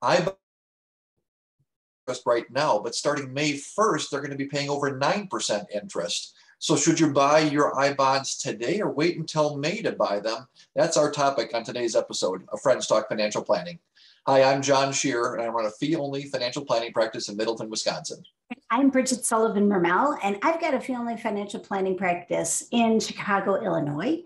I right now, but starting May 1st, they're going to be paying over 9% interest. So should you buy your Ibonds today or wait until May to buy them? That's our topic on today's episode of Friends Talk Financial Planning. Hi, I'm John Shearer, and I run a fee-only financial planning practice in Middleton, Wisconsin. I'm Bridget Sullivan-Mermel, and I've got a fee-only financial planning practice in Chicago, Illinois.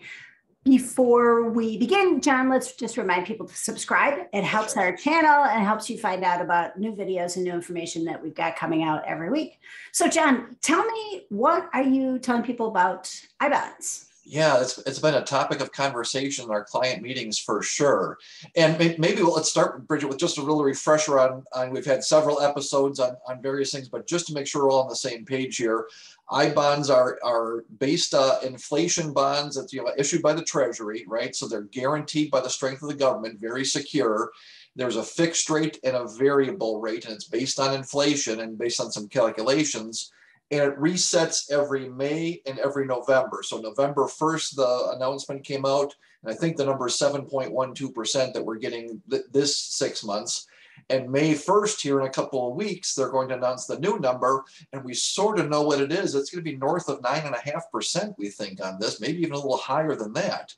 Before we begin, John, let's just remind people to subscribe. It helps our channel and helps you find out about new videos and new information that we've got coming out every week. So, John, tell me, what are you telling people about Ibonds? Yeah, it's been a topic of conversation in our client meetings for sure. And maybe let's start, Bridget, with just a little refresher on we've had several episodes on various things, but just to make sure we're all on the same page here, Ibonds are based inflation bonds that's issued by the Treasury, right? So they're guaranteed by the strength of the government, very secure. There's a fixed rate and a variable rate, and it's based on inflation and based on some calculations. And it resets every May and every November. So November 1st, the announcement came out, and I think the number is 7.12% that we're getting this 6 months. And May 1st, here in a couple of weeks, they're going to announce the new number, and we sort of know what it is. It's going to be north of 9.5%, we think, on this, maybe even a little higher than that.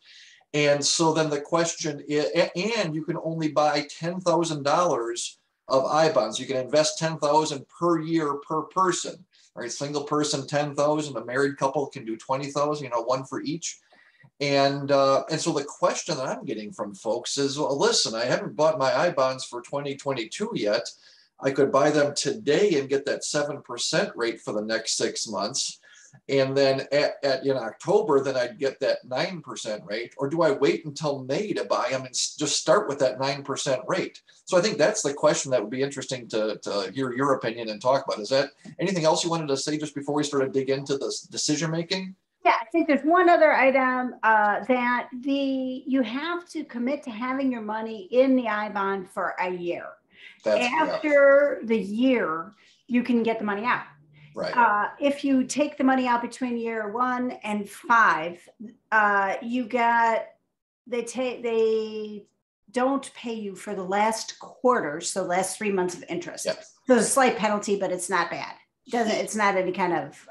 And so then the question is, and you can only buy $10,000 of Ibonds. You can invest $10,000 per year per person. Right, single person 10,000, a married couple can do 20,000, one for each. And so the question that I'm getting from folks is, well, listen, I haven't bought my Ibonds for 2022 yet. I could buy them today and get that 7% rate for the next 6 months. And then in October, then I'd get that 9% rate. Or do I wait until May to buy them and just start with that 9% rate? So I think that's the question that would be interesting to hear your opinion and talk about. Is that anything else you wanted to say just before we sort of dig into this decision making? Yeah, I think there's one other item that you have to commit to having your money in the Ibond for a year. After the year, you can get the money out. Right. If you take the money out between year 1 and 5, they don't pay you for the last quarter, so last 3 months of interest. Yep. So there's a slight penalty, but it's not bad. It's not any kind of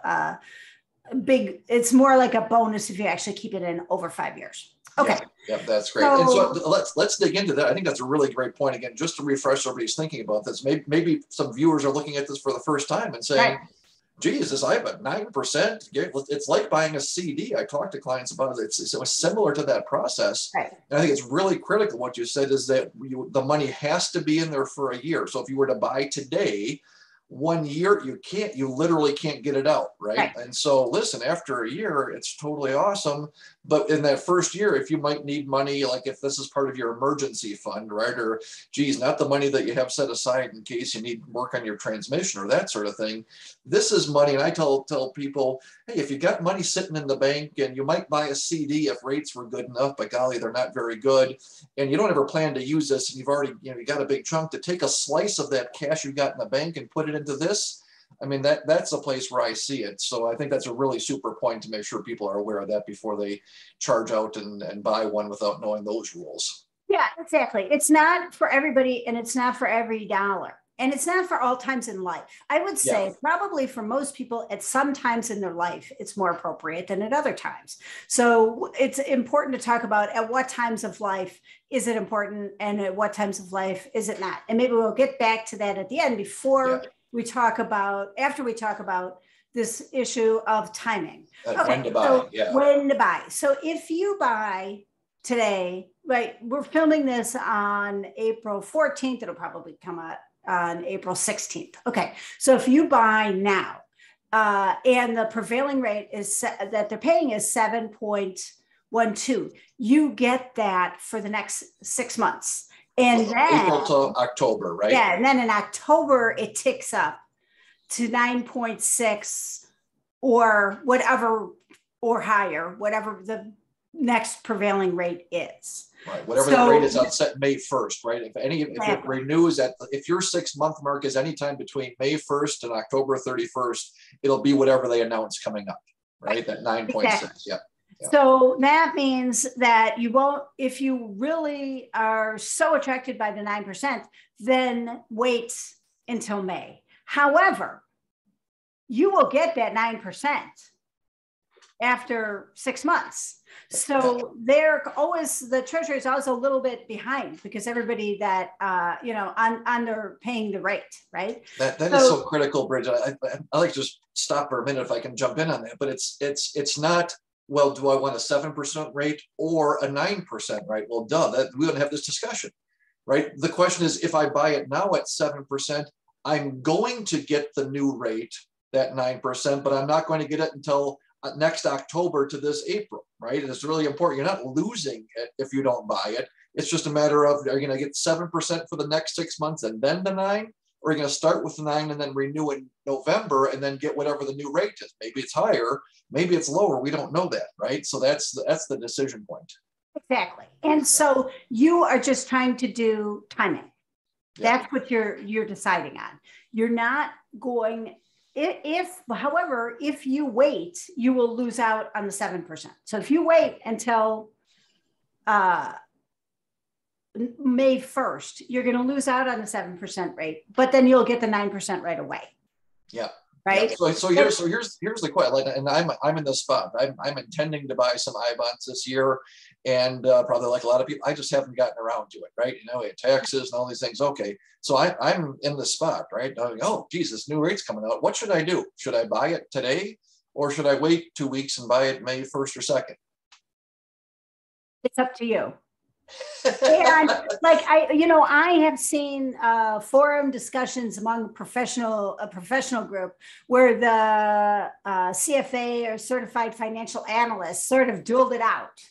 big. It's more like a bonus if you actually keep it in over 5 years. Okay. Yeah, that's great. And so let's dig into that. I think that's a really great point. Again, just to refresh everybody's thinking about this. Maybe some viewers are looking at this for the first time and saying, right, geez, this Ibond 9%. It's like buying a CD. I talked to clients about it. It was similar to that process. Right. And I think it's really critical. What you said is that the money has to be in there for a year. So if you were to buy today, 1 year, you literally can't get it out, right? And so listen, after a year, it's totally awesome. But in that first year, if you might need money, like if this is part of your emergency fund, right? Or geez, not the money that you have set aside in case you need work on your transmission or that sort of thing. This is money. And I tell people, hey, if you got money sitting in the bank and you might buy a CD if rates were good enough, but golly, they're not very good. And you don't ever plan to use this and you've already, you got a big chunk, to take a slice of that cash you got in the bank and put it into this. I mean, that's the place where I see it. So I think that's a really super point to make sure people are aware of that before they charge out and buy one without knowing those rules. Yeah, exactly. It's not for everybody, and it's not for every dollar. And it's not for all times in life. I would say probably for most people at some times in their life, it's more appropriate than at other times. So it's important to talk about at what times of life is it important and at what times of life is it not. And maybe we'll get back to that at the end after we talk about this issue of timing. When to buy. When to buy. So if you buy today, right, we're filming this on April 14th, it'll probably come out on April 16th. Okay, so if you buy now, and the prevailing rate is that they're paying is 7.12, you get that for the next 6 months. And then April to October, right? Yeah, and then in October it ticks up to 9.6 or whatever, or higher, whatever the next prevailing rate is. Right, whatever the rate is on set May 1st, right? If it renews if your 6 month mark is anytime between May 1st and October 31st, it'll be whatever they announce coming up, right? That 9.6, Yeah. So that means that you won't, if you really are so attracted by the 9%, then wait until May. However, you will get that 9% after 6 months. So they're always, the Treasury is always a little bit behind because everybody that, under paying the rate, right? That is so critical, Bridget. I like to just stop for a minute if I can jump in on that, but it's not, well, do I want a 7% rate or a 9% rate? Well, duh, we wouldn't have this discussion, right? The question is, if I buy it now at 7%, I'm going to get the new rate, that 9%, but I'm not going to get it until next October to this April, right? And it's really important. You're not losing it if you don't buy it. It's just a matter of, are you going to get 7% for the next 6 months and then the 9%? Or are you going to start with the 9% and then renew in November and then get whatever the new rate is? Maybe it's higher, maybe it's lower. We don't know that, right? So that's the decision point. Exactly. And so you are just trying to do timing. Yeah. That's what you're deciding on. You're not going, however, if you wait, you will lose out on the 7%. So if you wait until May 1st, you're going to lose out on the 7% rate, but then you'll get the 9% right away. Yeah. Right. Yeah. So here's the question, and I'm in this spot. I'm intending to buy some Ibonds this year, and probably like a lot of people, I just haven't gotten around to it. Right. We had taxes and all these things. Okay. So I'm in this spot, right? Oh, geez, this new rate's coming out. What should I do? Should I buy it today, or should I wait 2 weeks and buy it May 1st or 2nd? It's up to you. And I have seen forum discussions among a professional group where the CFA or certified financial analysts sort of dueled it out,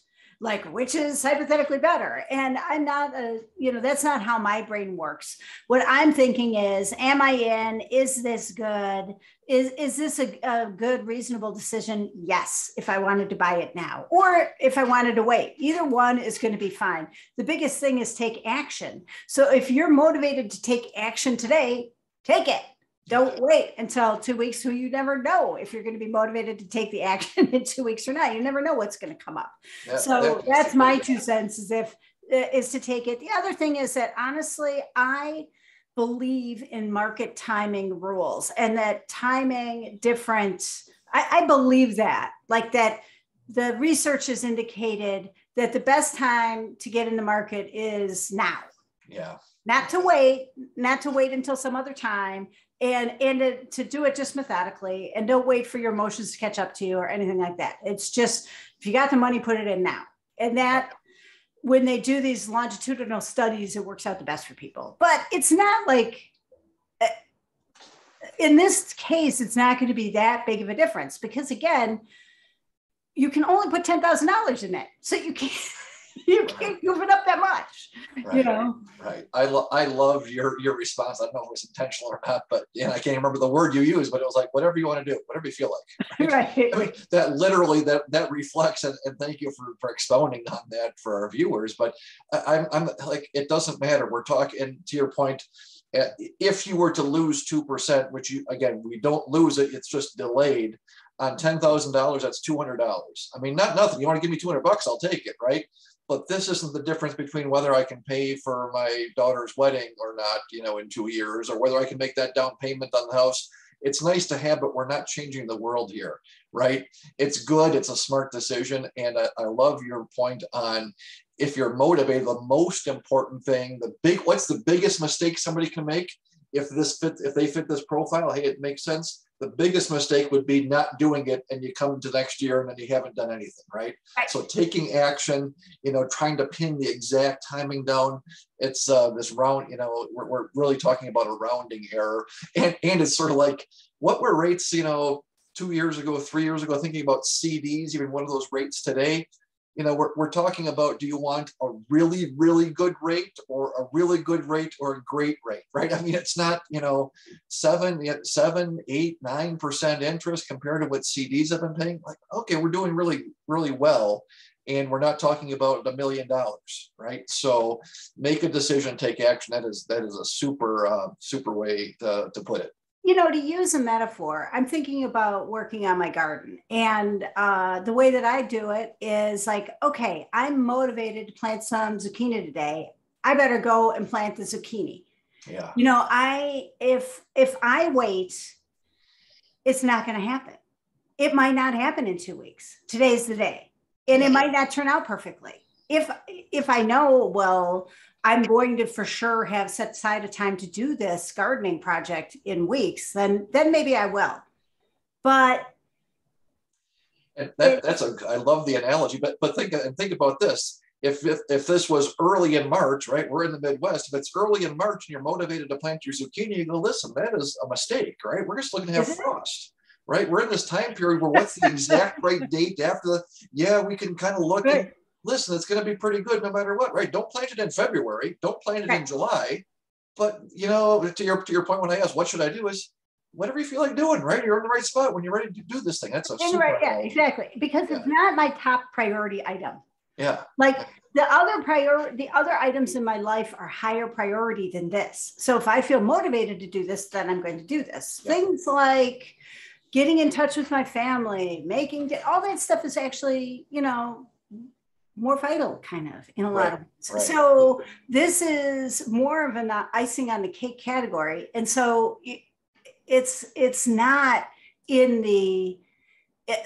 like which is hypothetically better. And I'm not that's not how my brain works. What I'm thinking is, am I in? Is this good? Is this a good, reasonable decision? Yes, if I wanted to buy it now, or if I wanted to wait. Either one is going to be fine. The biggest thing is take action. So if you're motivated to take action today, take it. Don't wait until 2 weeks, so you never know if you're going to be motivated to take the action in 2 weeks or not. You never know what's going to come up. Yeah, so that's my 2 cents, is to take it. The other thing is that, honestly, I believe in market timing rules, and that timing different. I believe that, like that the research has indicated that the best time to get in the market is now. Yeah. Not to wait until some other time, and to do it just methodically, and don't wait for your emotions to catch up to you or anything like that. It's just, if you got the money, put it in now. And that, when they do these longitudinal studies, it works out the best for people. But it's not like, in this case, it's not going to be that big of a difference, because again, you can only put $10,000 in it. So you can't move it up that much, right. Right. I love your response. I don't know if it was intentional or not, but I can't remember the word you used, but it was like, whatever you want to do, whatever you feel like. Right. Right. I mean, that literally that reflects, and thank you for expounding on that for our viewers. But I'm like, it doesn't matter. We're talking, to your point, if you were to lose 2%, which we don't lose it, it's just delayed. On $10,000, that's $200. I mean, not nothing. You want to give me $200, I'll take it, right? But this isn't the difference between whether I can pay for my daughter's wedding or not, in 2 years, or whether I can make that down payment on the house. It's nice to have, but we're not changing the world here, right? It's good. It's a smart decision. And I love your point on, if you're motivated, the most important thing, what's the biggest mistake somebody can make? If they fit this profile, hey, it makes sense. The biggest mistake would be not doing it, and you come to next year and then you haven't done anything, right? So taking action, trying to pin the exact timing down. It's this round, we're really talking about a rounding error. And it's sort of like, what were rates, 2 years ago, 3 years ago, thinking about CDs, even one of those rates today. We're talking about, do you want a really, really good rate, or a really good rate, or a great rate, right? I mean, it's not, 7, 8, 9% interest compared to what CDs have been paying. Like, okay, we're doing really, really well. And we're not talking about $1 million, right? So make a decision, take action. That is a super way to put it. to use a metaphor, I'm thinking about working on my garden. And the way that I do it is like, okay, I'm motivated to plant some zucchini today. I better go and plant the zucchini. Yeah. If I wait, it's not going to happen. It might not happen in 2 weeks. Today's the day. And it might not turn out perfectly. If I know, well, I'm going to for sure have set aside a time to do this gardening project in weeks, then maybe I will. But and I love the analogy, but think about this. If this was early in March, right? We're in the Midwest. If it's early in March and you're motivated to plant your zucchini, you go, listen, that is a mistake, right? We're just looking to have frost, right? We're in this time period where what's the exact right date after we can kind of look and listen, it's going to be pretty good no matter what, right? Don't plant it in February. Don't plant it in July. But, to your point when I asked, what should I do is whatever you feel like doing, right? You're in the right spot when you're ready to do this thing. That's a super exactly. Because it's not my top priority item. Yeah. Like the other items in my life are higher priority than this. So if I feel motivated to do this, then I'm going to do this. Yeah. Things like getting in touch with my family, all that stuff is actually, more vital kind of in a lot of ways. Right. So this is more of an icing on the cake category. And so it's not in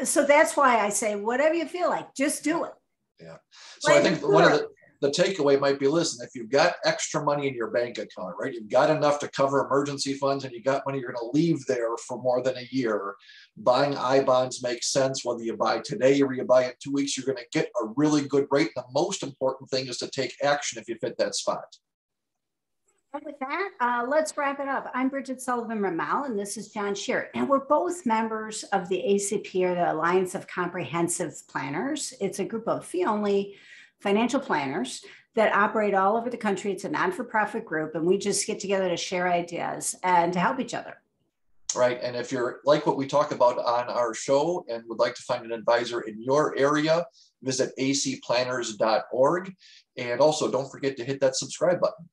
so that's why I say, whatever you feel like, just do it. Yeah. So I think one of the takeaway might be, listen, if you've got extra money in your bank account, right? You've got enough to cover emergency funds and you got money you're going to leave there for more than a year, buying Ibonds makes sense. Whether you buy today or you buy in 2 weeks, you're going to get a really good rate. The most important thing is to take action if you fit that spot. And with that, let's wrap it up. I'm Bridget Sullivan-Ramal, and this is John Shearer. And we're both members of the ACP, or the Alliance of Comprehensive Planners. It's a group of fee-only financial planners that operate all over the country. It's a non-for-profit group, and we just get together to share ideas and to help each other. Right. And if you're like what we talk about on our show and would like to find an advisor in your area, visit acplanners.org. And also don't forget to hit that subscribe button.